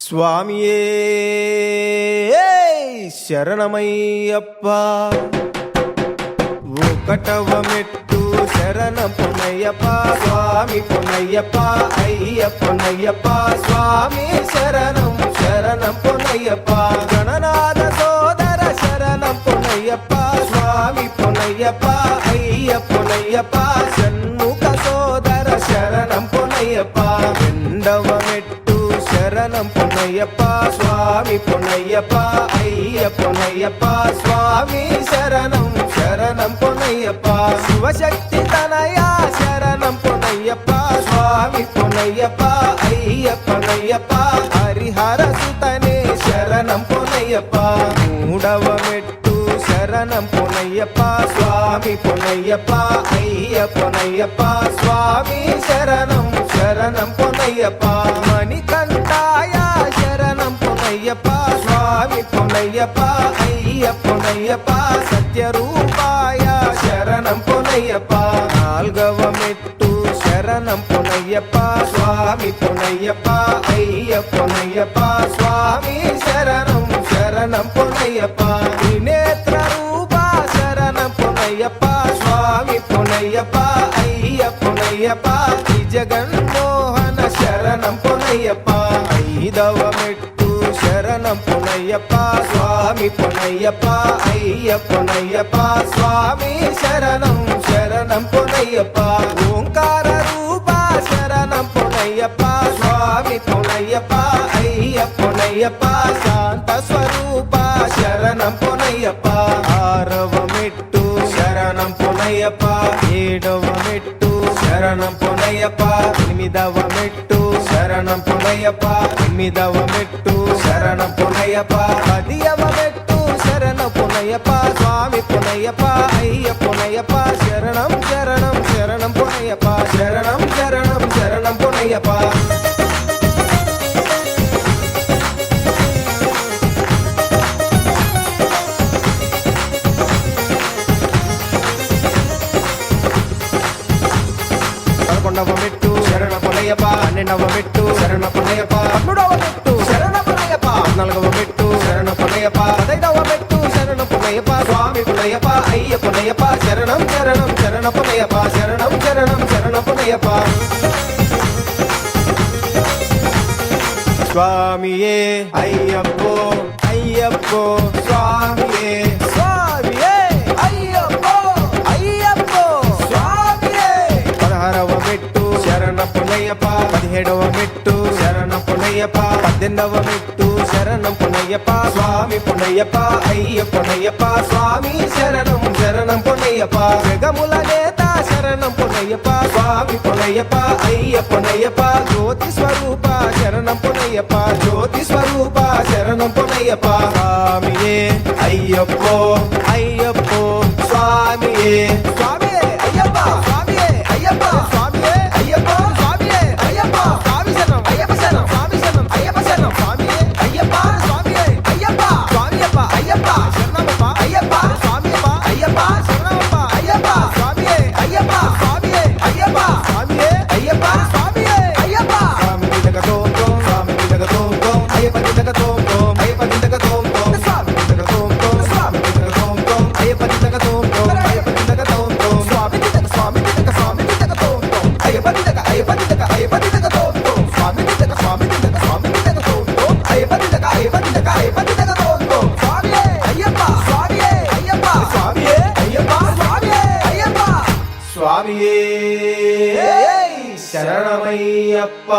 స్వామియే శరణమయ్యప్ప ఒకటవ మెట్టు శరణ పునయ్యప్ప స్వామి పునయ్యప్ప అయ్యప్పనయ్యప్ప స్వామి శరణం శరణం పునయ్యప్ప గణనాథ సోదర శరణం పునయ్యప్ప స్వామి పునయ్యప్ప అయ్యప్పనయ్యప్ప షణ్ముఖ సోదర శరణం పునయ్యప్ప రెండవ మెట్టు శరణం పునయ్యప్ప స్వామి పునయ్యప్ప అయ్యప్పనయ్యప్ప స్వామి శరణం శరణం పునయ్యప్ప శివశక్తి తనయ శరణం పునయ్యప్ప స్వామి పునయ్యప్ప అయ్యప్పనయ్యప్ప హరిహర సుతనే శరణం పునయ్యప్ప మూడవ మెట్టు శరణం పునయ్యప్ప స్వామి పునయ్యప్ప అయ్యప్పనయ్యప్ప స్వామి శరణం శరణం పునయ్యప్ప మణికంఠాయ శరణం పునయ్యప్ప స్వామి పునయ్యప్ప అయ్యప్పనయ్యప్ప సత్యరూపాయ శరణం పునయ్యప్ప నాల్గవ మెట్టు శరణం పునయ్యప్ప స్వామి పునయ్యప్ప అయ్యప్పనయ్యప్ప స్వామి శరణం శరణం పునయ్యప్ప త్రినేత్ర రూప శరణం పునయ్యప్ప స్వామి పునయ్యప్ప అయ్యప్పనయ్యప్ప జగన్మోహన శరణం పునయ్యప్ప ఐదవ మెట్టు శరణం పునయ్యప్ప స్వామి పునయ్యప్ప అయ్యప్పనయ్యప్ప స్వామి శరణం శరణం పునయ్యప్ప ఓంకార రూప శరణం పునయ్యప్ప స్వామి పునయ్యప్ప అయ్యప్పనయ్యప్ప శాంత స్వరూప శరణం పునయ్యప్ప ఆరవ మెట్టు శరణం పునయ్యప్ప ఏడవ మెట్టు శరణం పునయ్యప్ప ఎనిమిదవ మెట్టు శరణం పునయ్యప్ప తొమ్మిదవ మెట్టు శరణం పునయ్యప్ప పదియవ మెట్టు శరణం పునయ్యప్ప స్వామి పునయ్యప్ప అయ్యప్పనయ్యప్ప శరణం శరణం శరణం పునయ్యప్ప శరణం శరణం శరణం పునయ్యప్ప పదకొండవ మెట్టు శరణ పునయ్యప్ప పన్నెండవ మెట్టు శరణ పునయ్యప్ప పదమూడవ మెట్టు శరణ పునయ్యప్ప పద్నాలుగవ మెట్టు శరణ పునయ్యప్ప పదైదవ మెట్టు శరణ పునయ్యప్ప స్వామి పునయ్యప్ప అయ్యప్పనయ్యప్ప శరణం శరణం శరణ పునయ్యప్ప శరణం శరణం శరణ పునయ్యప్ప స్వామియే అయ్యప్పో అయ్యప్పో స్వామియే స్వామియే అయ్యప్పో అయ్యప్పో స్వామియే పదహారవ మెట్టు శరణ పునయ్యప్ప పదిహేడవ మెట్టు శరణ పునయ్యప్ప పద్దెనిమిదవ మెట్టు శరణం పునయ్యప్ప స్వామి పునయ్యప్ప అయ్యప్పనయ్యప్ప స్వామి శరణం శరణం పునయ్యప్ప జగముల నేత శరణం పునయ్యప్ప స్వామి పునయ్యప్ప అయ్యప్పనయ్యప్ప జ్యోతి స్వరూప శరణం పునయ్యప్ప జ్యోతి స్వరూప శరణం పునయ్యప్ప స్వామియే అయ్యప్పో అయ్యప్పో స్వామియే స్వామియే అయ్యప్ప స్వామియే అయ్యప్ప స్వామియే అయ్యప్ప స్వామియే అయ్యప్ప స్వామి శరణం అయ్యప్ప శరణం స్వామి శరణం అయ్యప్ప శరణం స్వామియే అయ్యప్ప స్వామియే అయ్యప్ప స్వామియప్ప అయ్యప్ప శరణమప్ప అయ్యప్ప స్వామియప్ప అయ్యప్ప శరణమప్ప అయ్యప్ప స్వామియే అయ్యప్ప స్వామియే అయ్యప్ప స్వామియే అయ్యప్ప స్వామియే అయ్యప్ప స్వామి జగతోం స్వామి జగతోం అయ్యప్ప జగతోం అయ్యప్ప జగతోం స్వామి జగతోం స్వామి జగతోం అయ్యప్ప జగతోం అయ్యప్ప జగతోం స్వామి జగ స్వామి జగ స్వామి జగతోం అయ్యప్ప జగ అయ్యప్ప జగ అయ్యప్ప జగతోం స్వామి జగ స్వామి జగ స్వామి జగతోం అయ్యప్ప జగ అయ్యప్ప జగ అయ్యప్ప జగతోం స్వామియే అయ్యప్ప స్వామియే అయ్యప్ప స్వామియే అయ్యప్ప స్వామియే అయ్యప్ప స్వామియే శరణమయ్యప్ప